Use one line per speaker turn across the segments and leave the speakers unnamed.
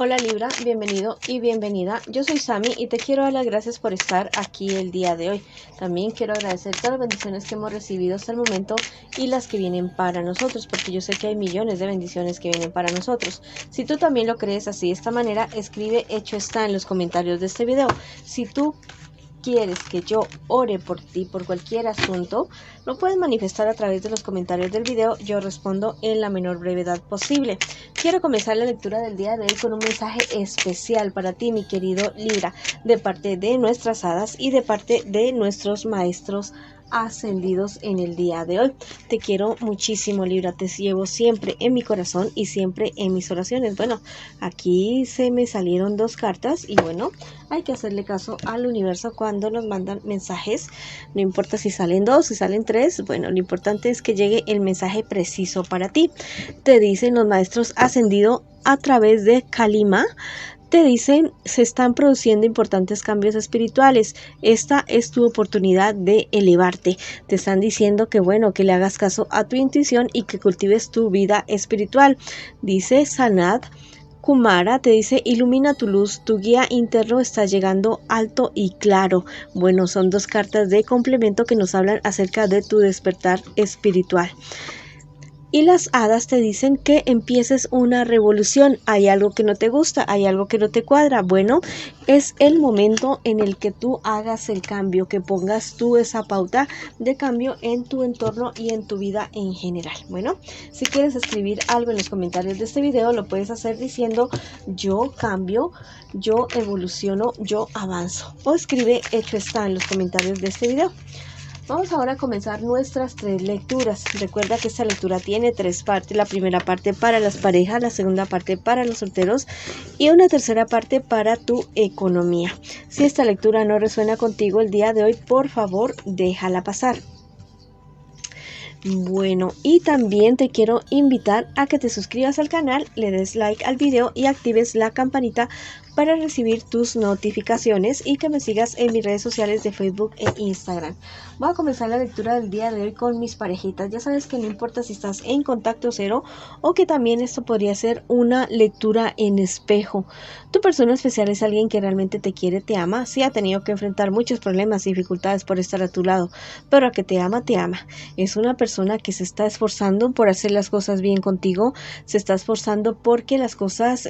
Hola Libra, bienvenido y bienvenida. Yo soy Sami y te quiero dar las gracias por estar aquí el día de hoy. También quiero agradecer todas las bendiciones que hemos recibido hasta el momento y las que vienen para nosotros, porque yo sé que hay millones de bendiciones que vienen para nosotros. Si tú también lo crees así de esta manera, escribe hecho está en los comentarios de este video. Si tú quieres que yo ore por ti, por cualquier asunto, lo puedes manifestar a través de los comentarios del video. Yo respondo en la menor brevedad posible. Quiero comenzar la lectura del día de hoy con un mensaje especial para ti, mi querido Libra, de parte de nuestras hadas y de parte de nuestros maestros ascendidos en el día de hoy. Te quiero muchísimo, Libra, te llevo siempre en mi corazón y siempre en mis oraciones. Bueno, aquí se me salieron dos cartas y bueno, hay que hacerle caso al universo cuando nos mandan mensajes. No importa si salen dos, si salen tres, bueno, lo importante es que llegue el mensaje preciso para ti. Te dicen los maestros ascendidos a través de Kalima. Te dicen, se están produciendo importantes cambios espirituales. Esta es tu oportunidad de elevarte. Te están diciendo que bueno, que le hagas caso a tu intuición y que cultives tu vida espiritual. Dice Sanat Kumara, te dice, ilumina tu luz, tu guía interno está llegando alto y claro. Bueno, son dos cartas de complemento que nos hablan acerca de tu despertar espiritual. Y las hadas te dicen que empieces una revolución. Hay algo que no te gusta, hay algo que no te cuadra. Bueno, es el momento en el que tú hagas el cambio, que pongas tú esa pauta de cambio en tu entorno y en tu vida en general. Bueno, si quieres escribir algo en los comentarios de este video, lo puedes hacer diciendo yo cambio, yo evoluciono, yo avanzo. O escribe hecho está en los comentarios de este video. Vamos ahora a comenzar nuestras tres lecturas. Recuerda que esta lectura tiene tres partes. La primera parte para las parejas, la segunda parte para los solteros y una tercera parte para tu economía. Si esta lectura no resuena contigo el día de hoy, por favor, déjala pasar. Bueno, y también te quiero invitar a que te suscribas al canal, le des like al video y actives la campanita para recibir tus notificaciones y que me sigas en mis redes sociales de Facebook e Instagram. Voy a comenzar la lectura del día de hoy con mis parejitas. Ya sabes que no importa si estás en contacto cero o que también esto podría ser una lectura en espejo. Tu persona especial es alguien que realmente te quiere, te ama. Sí ha tenido que enfrentar muchos problemas y dificultades por estar a tu lado, pero a que te ama, te ama. Es una persona que se está esforzando por hacer las cosas bien contigo, se está esforzando porque las cosas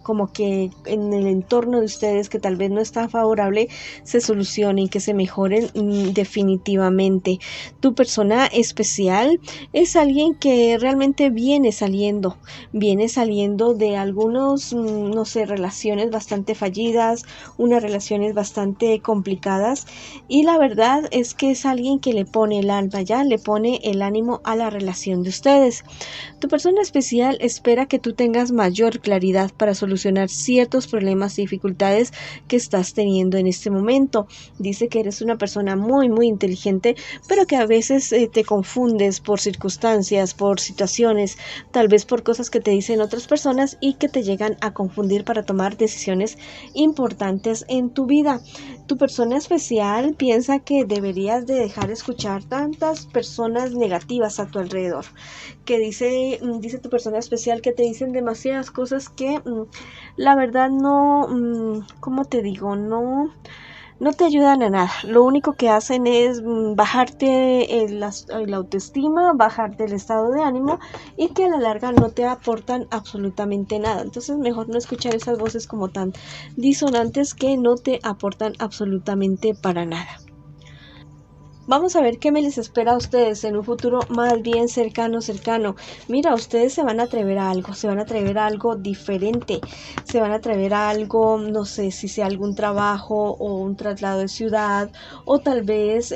como que en el entorno de ustedes que tal vez no está favorable se solucionen, que se mejoren definitivamente. Tu persona especial es alguien que realmente viene saliendo de algunos, no sé, relaciones bastante fallidas, unas relaciones bastante complicadas y la verdad es que es alguien que le pone el alma, ya le pone el ánimo a la relación de ustedes. Tu persona especial espera que tú tengas mayor claridad para solucionar ciertos problemas y dificultades que estás teniendo en este momento. Dice que eres una persona muy inteligente, pero que a veces te confundes por circunstancias, por situaciones, tal vez por cosas que te dicen otras personas y que te llegan a confundir para tomar decisiones importantes en tu vida. Tu persona especial piensa que deberías de dejar de escuchar tantas personas negativas a tu alrededor, que dice tu persona especial que te dicen demasiadas cosas que la verdad no, ¿cómo te digo? No te ayudan a nada. Lo único que hacen es bajarte la autoestima, bajarte el estado de ánimo y que a la larga no te aportan absolutamente nada. Entonces mejor no escuchar esas voces como tan disonantes que no te aportan absolutamente para nada. Vamos a ver qué me les espera a ustedes en un futuro más bien cercano. Mira, ustedes se van a atrever a algo, se van a atrever a algo diferente, se van a atrever a algo, no sé si sea algún trabajo o un traslado de ciudad o tal vez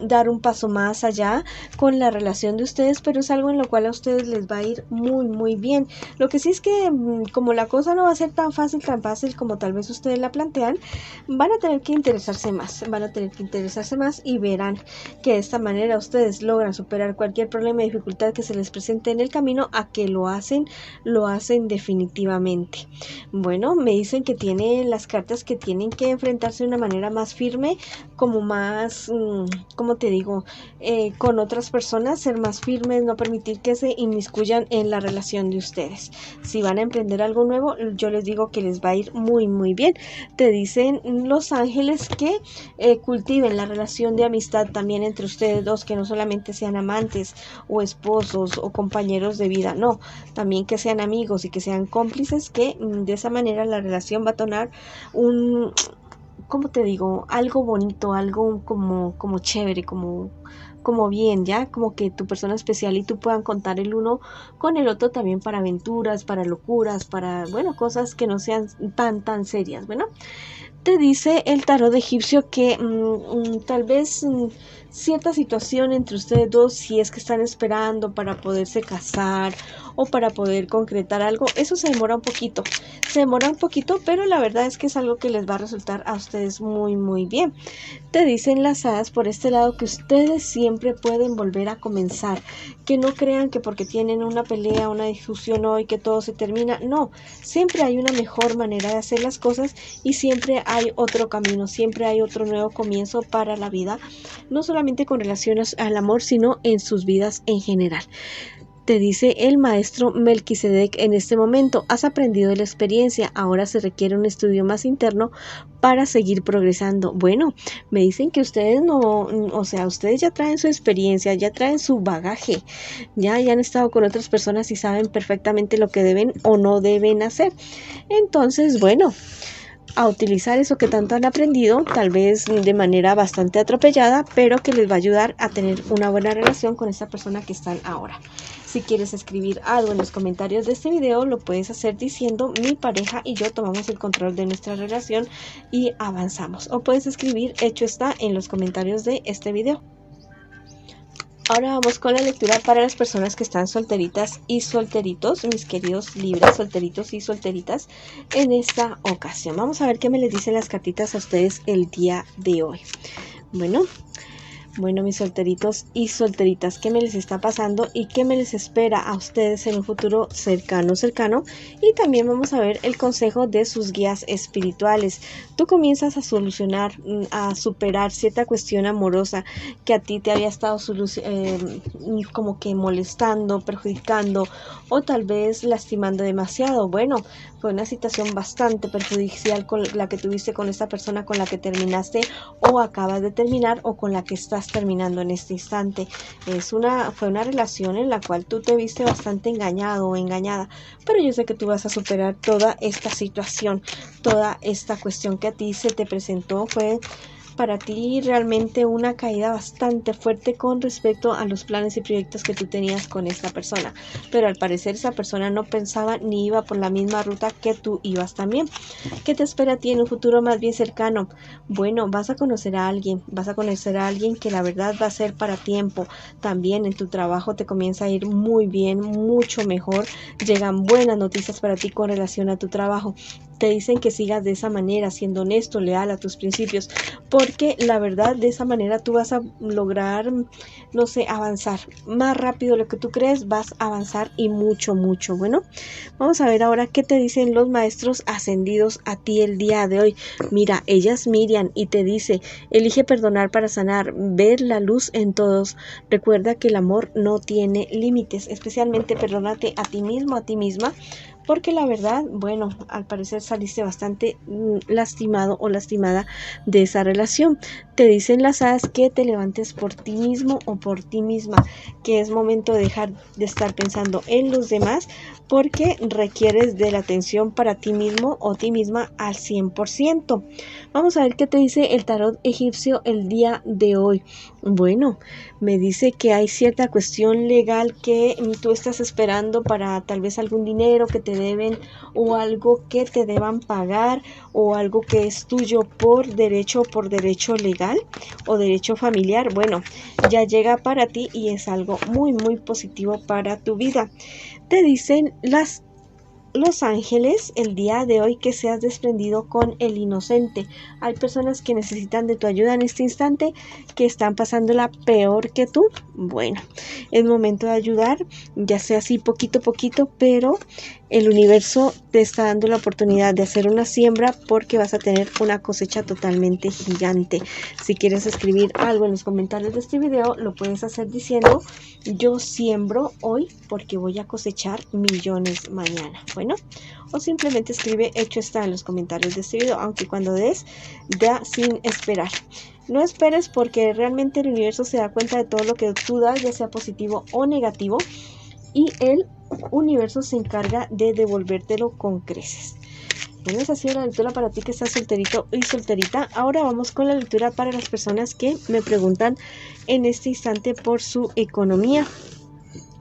dar un paso más allá con la relación de ustedes, pero es algo en lo cual a ustedes les va a ir muy bien. Lo que sí es que como la cosa no va a ser tan fácil como tal vez ustedes la plantean, van a tener que interesarse más y verán crean que de esta manera ustedes logran superar cualquier problema y dificultad que se les presente en el camino, a que lo hacen definitivamente. Bueno, me dicen que tienen las cartas que tienen que enfrentarse de una manera más firme, como más, ¿cómo te digo? Con otras personas, ser más firmes, no permitir que se inmiscuyan en la relación de ustedes. Si van a emprender algo nuevo, yo les digo que les va a ir muy muy bien. Te dicen los ángeles que cultiven la relación de amistad también entre ustedes dos, que no solamente sean amantes o esposos o compañeros de vida, no, también que sean amigos y que sean cómplices, que de esa manera la relación va a tomar un, ¿cómo te digo? Algo bonito, algo como chévere, como bien, ya, como que tu persona especial y tú puedan contar el uno con el otro también para aventuras, para locuras, para, bueno, cosas que no sean tan serias. Bueno, te dice el tarot egipcio que tal vez cierta situación entre ustedes dos, si es que están esperando para poderse casar o para poder concretar algo, eso se demora un poquito, pero la verdad es que es algo que les va a resultar a ustedes muy muy bien. Te dicen las hadas por este lado que ustedes siempre pueden volver a comenzar, que no crean que porque tienen una pelea, una discusión hoy, que todo se termina. No, siempre hay una mejor manera de hacer las cosas y siempre hay otro camino, siempre hay otro nuevo comienzo para la vida, no solamente con relación al amor, sino en sus vidas en general. Te dice el maestro Melquisedec en este momento: has aprendido de la experiencia, ahora se requiere un estudio más interno para seguir progresando. Bueno, me dicen que ustedes no, o sea, ustedes ya traen su experiencia, ya traen su bagaje, ya han estado con otras personas y saben perfectamente lo que deben o no deben hacer. Entonces, bueno, a utilizar eso que tanto han aprendido, tal vez de manera bastante atropellada, pero que les va a ayudar a tener una buena relación con esa persona que están ahora. Si quieres escribir algo en los comentarios de este video, lo puedes hacer diciendo: mi pareja y yo tomamos el control de nuestra relación y avanzamos. O puedes escribir: hecho está, en los comentarios de este video. Ahora vamos con la lectura para las personas que están solteritas y solteritos, mis queridos libres, solteritos y solteritas, en esta ocasión. Vamos a ver qué me les dicen las cartitas a ustedes el día de hoy. Bueno, mis solteritos y solteritas, ¿qué me les está pasando y qué me les espera a ustedes en un futuro cercano? Y también vamos a ver el consejo de sus guías espirituales. Tú comienzas a solucionar, a superar cierta cuestión amorosa que a ti te había estado como que molestando, perjudicando o tal vez lastimando demasiado. Bueno, fue una situación bastante perjudicial con la que tuviste con esta persona con la que terminaste o acabas de terminar o con la que estás terminando en este instante. Fue una relación en la cual tú te viste bastante engañado o engañada, pero yo sé que tú vas a superar toda esta situación, toda esta cuestión que a ti se te presentó. Fue para ti realmente una caída bastante fuerte con respecto a los planes y proyectos que tú tenías con esta persona, pero al parecer esa persona no pensaba ni iba por la misma ruta que tú ibas también. ¿Qué te espera a ti en un futuro más bien cercano? Bueno, vas a conocer a alguien que la verdad va a ser para tiempo. También en tu trabajo te comienza a ir muy bien, mucho mejor. Llegan buenas noticias para ti con relación a tu trabajo. Te dicen que sigas de esa manera, siendo honesto, leal a tus principios, porque la verdad de esa manera tú vas a lograr, no sé, avanzar más rápido de lo que tú crees, vas a avanzar y mucho. Bueno, vamos a ver ahora qué te dicen los maestros ascendidos a ti el día de hoy. Mira, ella es Miriam y te dice: elige perdonar para sanar, ver la luz en todos. Recuerda que el amor no tiene límites, especialmente perdónate a ti mismo, a ti misma, porque la verdad, bueno, al parecer saliste bastante lastimado o lastimada de esa relación. Te dicen las hadas que te levantes por ti mismo o por ti misma, que es momento de dejar de estar pensando en los demás, porque requieres de la atención para ti mismo o ti misma al 100%. Vamos a ver qué te dice el tarot egipcio el día de hoy. Bueno, me dice que hay cierta cuestión legal que tú estás esperando para tal vez algún dinero que te deben o algo que te deban pagar o algo que es tuyo por derecho legal o derecho familiar. Bueno, ya llega para ti y es algo muy positivo para tu vida. Te dicen las los ángeles, el día de hoy que seas desprendido con el inocente. Hay personas que necesitan de tu ayuda en este instante, que están pasándola peor que tú. Bueno, es momento de ayudar, ya sea así poquito a poquito, pero el universo te está dando la oportunidad de hacer una siembra porque vas a tener una cosecha totalmente gigante. Si quieres escribir algo en los comentarios de este video, lo puedes hacer diciendo: yo siembro hoy porque voy a cosechar millones mañana. Bueno, o simplemente escribe hecho está en los comentarios de este video, aunque cuando des, da sin esperar. No esperes, porque realmente el universo se da cuenta de todo lo que tú das, ya sea positivo o negativo, y el universo se encarga de devolvértelo con creces. Bueno, esa ha sido la lectura para ti que estás solterito y solterita. Ahora vamos con la lectura para las personas que me preguntan en este instante por su economía.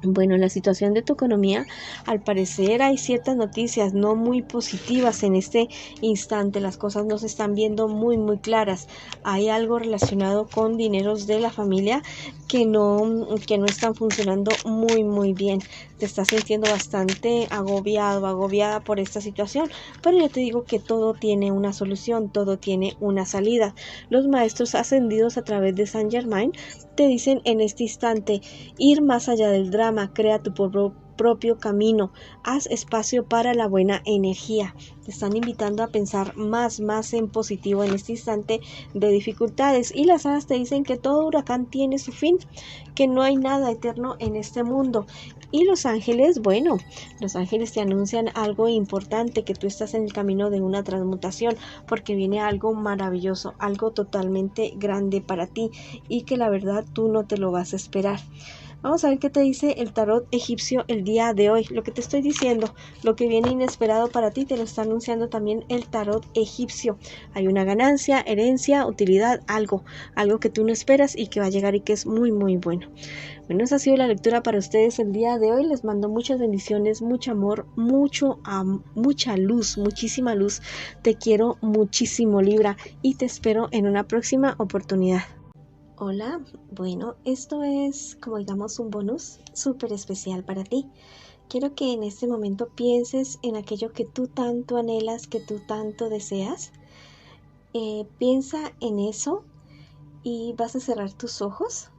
Bueno, la situación de tu economía, al parecer hay ciertas noticias no muy positivas en este instante. Las cosas no se están viendo muy claras. Hay algo relacionado con dineros de la familia que no están funcionando muy bien. Te estás sintiendo bastante agobiado, agobiada por esta situación, pero yo te digo que todo tiene una solución, todo tiene una salida. Los maestros ascendidos a través de Saint Germain te dicen en este instante: ir más allá del drama, crea tu propio camino, haz espacio para la buena energía. Te están invitando a pensar más en positivo en este instante de dificultades, y las hadas te dicen que todo huracán tiene su fin, que no hay nada eterno en este mundo. Y los ángeles, bueno, los ángeles te anuncian algo importante, que tú estás en el camino de una transmutación, porque viene algo maravilloso, algo totalmente grande para ti, y que la verdad tú no te lo vas a esperar. Vamos a ver qué te dice el tarot egipcio el día de hoy. Lo que te estoy diciendo, lo que viene inesperado para ti, te lo está anunciando también el tarot egipcio. Hay una ganancia, herencia, utilidad, algo que tú no esperas y que va a llegar y que es muy bueno. Bueno, esa ha sido la lectura para ustedes el día de hoy. Les mando muchas bendiciones, mucho amor, mucha luz, muchísima luz. Te quiero muchísimo, Libra, y te espero en una próxima oportunidad. Hola, bueno, esto es como digamos un bonus súper especial para ti. Quiero que en este momento pienses en aquello que tú tanto anhelas, que tú tanto deseas. Piensa en eso y vas a cerrar tus ojos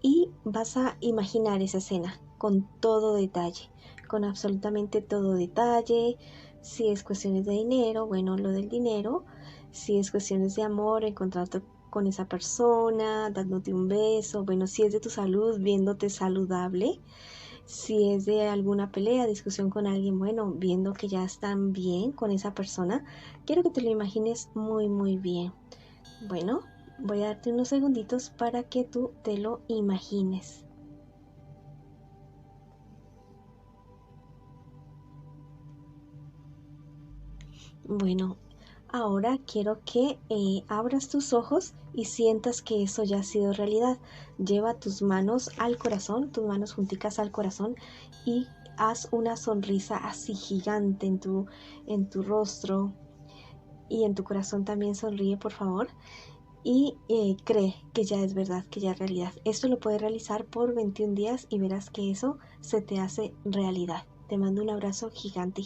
y vas a imaginar esa escena con todo detalle, con absolutamente todo detalle. Si es cuestiones de dinero, bueno, lo del dinero. Si es cuestiones de amor, encontrarte con esa persona, dándote un beso. Bueno, si es de tu salud, viéndote saludable. Si es de alguna pelea, discusión con alguien, bueno, viendo que ya están bien con esa persona. Quiero que te lo imagines muy bien. Bueno, voy a darte unos segunditos para que tú te lo imagines. Bueno, ahora quiero que abras tus ojos y sientas que eso ya ha sido realidad. Lleva tus manos al corazón, tus manos junticas al corazón, y haz una sonrisa así gigante en tu rostro, y en tu corazón también sonríe, por favor. Y cree que ya es verdad, que ya es realidad. Esto lo puedes realizar por 21 días y verás que eso se te hace realidad. Te mando un abrazo gigante.